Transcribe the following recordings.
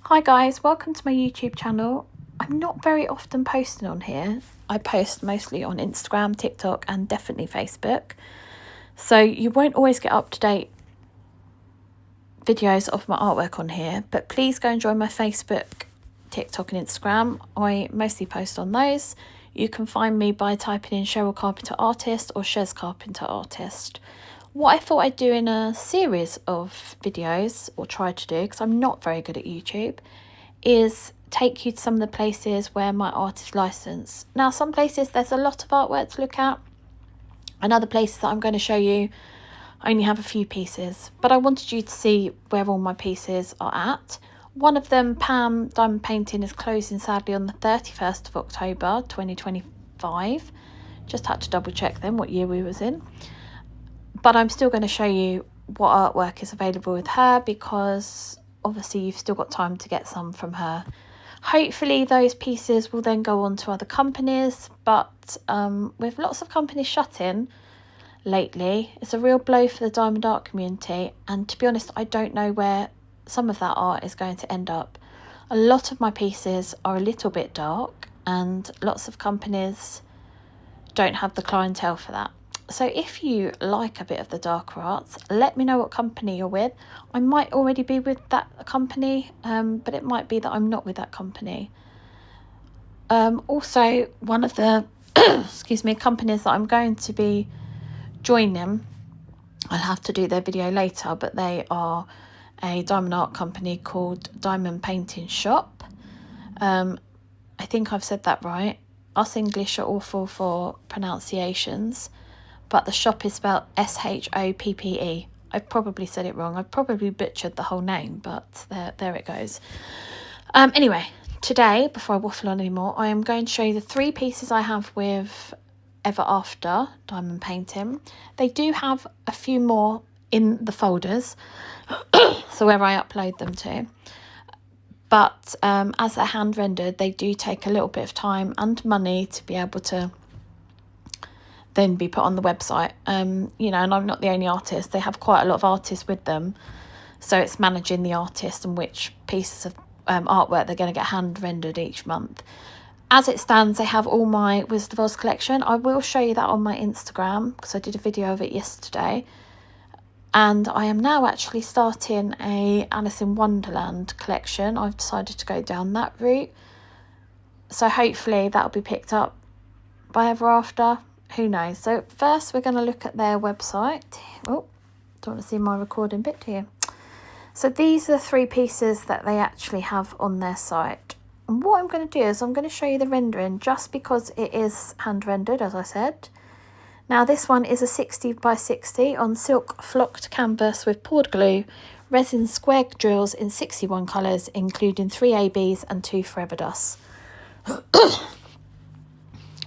Hi guys, welcome to my YouTube channel. I'm not very often posting on here. I post mostly on Instagram, TikTok and definitely Facebook. So you won't always get up-to-date videos of my artwork on here, but please go and join my Facebook, TikTok and Instagram. I mostly post on those. You can find me by typing in Cheryl Carpenter Artist or Cheryl Carpenter Artist. What I thought I'd do in a series of videos, or try to do, because I'm not very good at YouTube, is take you to some of the places where my art is licensed. Now, some places there's a lot of artwork to look at, and other places that I'm going to show you I only have a few pieces, but I wanted you to see where all my pieces are at. One of them, Pam Diamond Painting, is closing sadly on the 31st of October 2025. Just had to double check then what year we was in. But I'm still going to show you what artwork is available with her, because obviously you've still got time to get some from her. Hopefully those pieces will then go on to other companies, but with lots of companies shutting lately, it's a real blow for the diamond art community, and to be honest, I don't know where some of that art is going to end up. A lot of my pieces are a little bit dark, and lots of companies don't have the clientele for that. So if you like a bit of the darker arts, let me know what company you're with. I might already be with that company, but it might be that I'm not with that company. Also, one of the companies that I'm going to be joining, I'll have to do their video later, but they are a diamond art company called Diamond Painting Shop. I think I've said that right. Us English are awful for pronunciations, but the shop is spelled S-H-O-P-P-E. I've probably said it wrong. I've probably butchered the whole name, but there it goes. Anyway, today, before I waffle on anymore, I am going to show you the three pieces I have with Ever After Diamond Painting. They do have a few more in the folders, so where I upload them to. But as they're hand rendered, they do take a little bit of time and money to be able to then be put on the website. And I'm not the only artist. They have quite a lot of artists with them, so it's managing the artist and which pieces of artwork they're going to get hand rendered each month. As it stands, they have all my Wizard of Oz collection. I will show you that on my Instagram, because I did a video of it yesterday. And I am now actually starting a Alice in Wonderland collection. I've decided to go down that route. So hopefully that'll be picked up by Ever After. Who knows? So first we're going to look at their website. Oh, don't want to see my recording bit, do you? So these are the three pieces that they actually have on their site. And what I'm going to do is I'm going to show you the rendering, just because it is hand rendered, as I said. Now this one is a 60 by 60 on silk flocked canvas with poured glue, resin square drills in 61 colours, including 3 ABs and 2 Forever Dusts.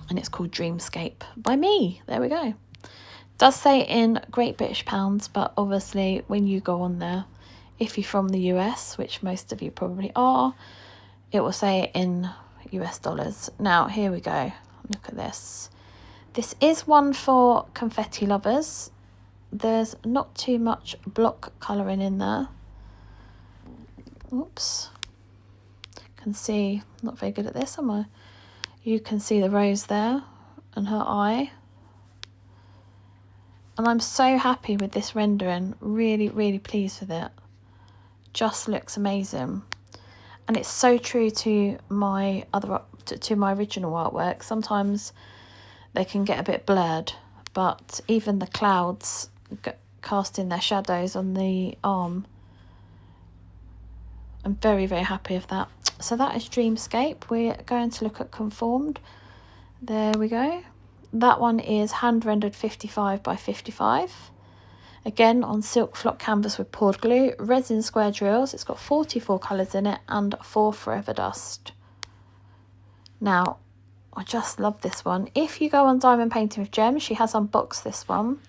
And it's called Dreamscape by me. There we go. It does say in Great British pounds, but obviously when you go on there, if you're from the US, which most of you probably are, it will say in US dollars. Now, here we go. Look at this. This is one for confetti lovers. There's not too much block colouring in there. Oops. Can see, not very good at this, am I? You can see the rose there and her eye. And I'm so happy with this rendering. Really, really pleased with it. Just looks amazing. And it's so true to my my original artwork. Sometimes they can get a bit blurred, but even the clouds casting their shadows on the arm, I'm very, very happy with that. So that is Dreamscape. We're going to look at Conformed. There we go. That one is hand rendered 55 by 55. Again, on silk flock canvas with poured glue, resin square drills. It's got 44 colours in it and 4 Forever Dust. Now, I just love this one. If you go on Diamond Painting with Gems, she has unboxed this one.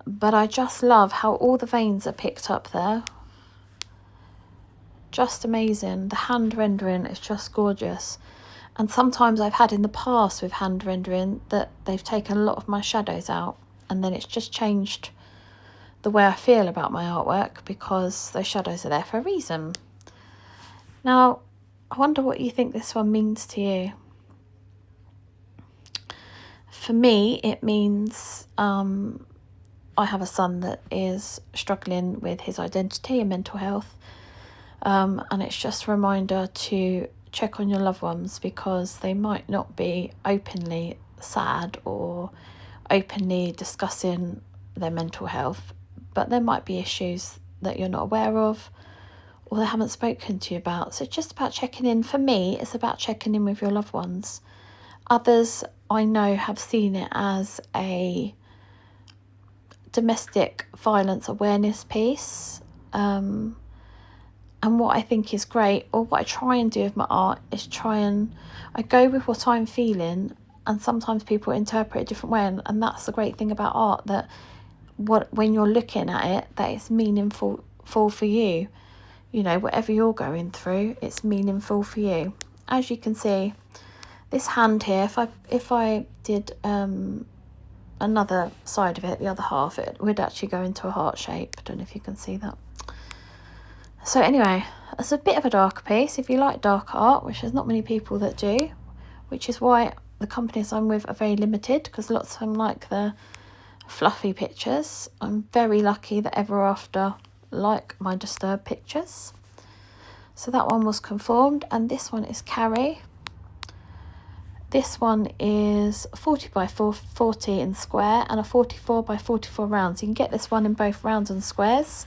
But I just love how all the veins are picked up there. Just amazing. The hand rendering is just gorgeous. And sometimes I've had in the past with hand rendering that they've taken a lot of my shadows out, and then it's just changed the way I feel about my artwork, because those shadows are there for a reason. Now, I wonder what you think this one means to you. For me, it means I have a son that is struggling with his identity and mental health. And it's just a reminder to check on your loved ones, because they might not be openly sad or openly discussing their mental health, but there might be issues that you're not aware of or they haven't spoken to you about. So it's just about checking in. For me, it's about checking in with your loved ones. Others I know have seen it as a domestic violence awareness piece. And what I think is great, or what I try and do with my art, is I go with what I'm feeling, and sometimes people interpret it a different way, and that's the great thing about art, that when you're looking at it, that it's meaningful for you. You know, whatever you're going through, it's meaningful for you. As you can see, this hand here, if I did another side of it, the other half, it would actually go into a heart shape. I don't know if you can see that. So anyway, it's a bit of a darker piece. If you like dark art, which there's not many people that do, which is why the companies I'm with are very limited, because lots of them like the fluffy pictures. I'm very lucky that Ever After like my disturbed pictures. So that one was conformed, and this one is Carrie. This one is 40 by 40 in square and a 44 by 44 round. So you can get this one in both rounds and squares.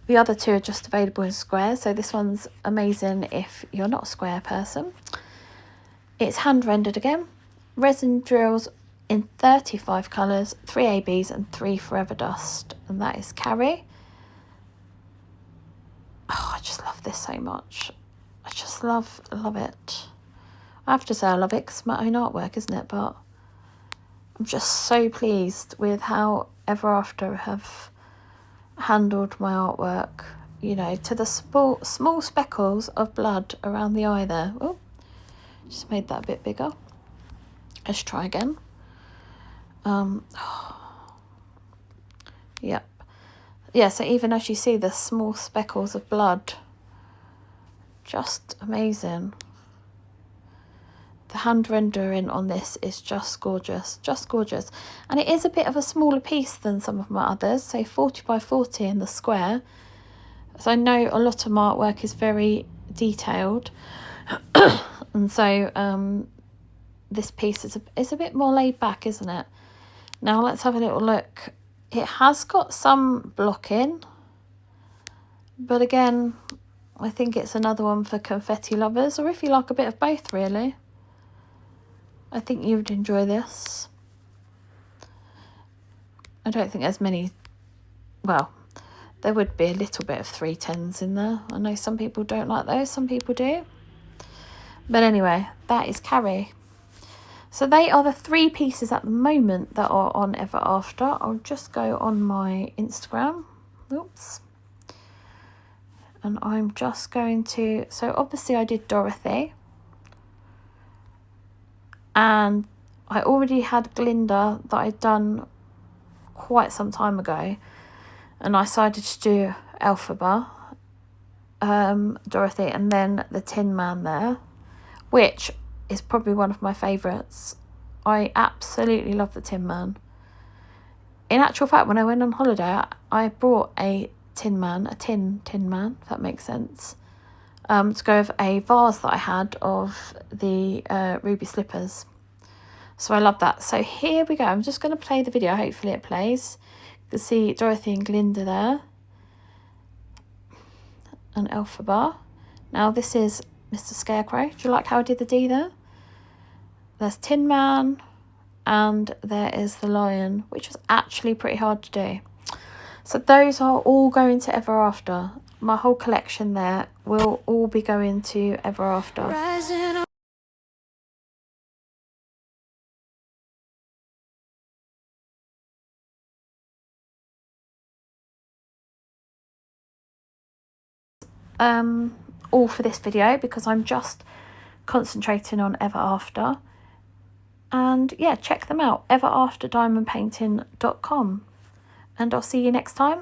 The other two are just available in squares, so this one's amazing if you're not a square person. It's hand rendered again. Resin drills in 35 colours, 3 ABs and 3 Forever Dust. And that is Carrie. Oh, I just love this so much. I just love it. I have to say I love it because it's my own artwork, isn't it? But I'm just so pleased with how Ever After have handled my artwork. You know, to the small speckles of blood around the eye there. Oh, just made that a bit bigger. Let's try again. Yep. Yeah, so even as you see the small speckles of blood, just amazing. The hand rendering on this is just gorgeous, And it is a bit of a smaller piece than some of my others, so 40 by 40 in the square. So I know a lot of my artwork is very detailed. And so this piece is a bit more laid back, isn't it? Now let's have a little look. It has got some blocking, but again, I think it's another one for confetti lovers, or if you like a bit of both, really. I think you would enjoy this. I don't think there's many, well, there would be a little bit of 310s in there. I know some people don't like those, some people do. But anyway, that is Carrie. So they are the 3 pieces at the moment that are on Ever After. I'll just go on my Instagram. Oops. And I'm just going to, so obviously I did Dorothy. And I already had Glinda that I'd done quite some time ago. And I decided to do Elphaba, Dorothy, and then the Tin Man there, which is probably one of my favourites. I absolutely love the Tin Man. In actual fact, when I went on holiday, I brought a Tin Man, a tin man, if that makes sense, to go with a vase that I had of the ruby slippers. So I love that. So here we go. I'm just going to play the video. Hopefully it plays. You can see Dorothy and Glinda there. And Elphaba. Now this is Mr. Scarecrow. Do you like how I did the D there? There's Tin Man, and there is the lion, which was actually pretty hard to do. So those are all going to Ever After. My whole collection there will all be going to Ever After. All for this video, because I'm just concentrating on Ever After. And yeah, check them out, everafterdiamondpainting.com. And I'll see you next time.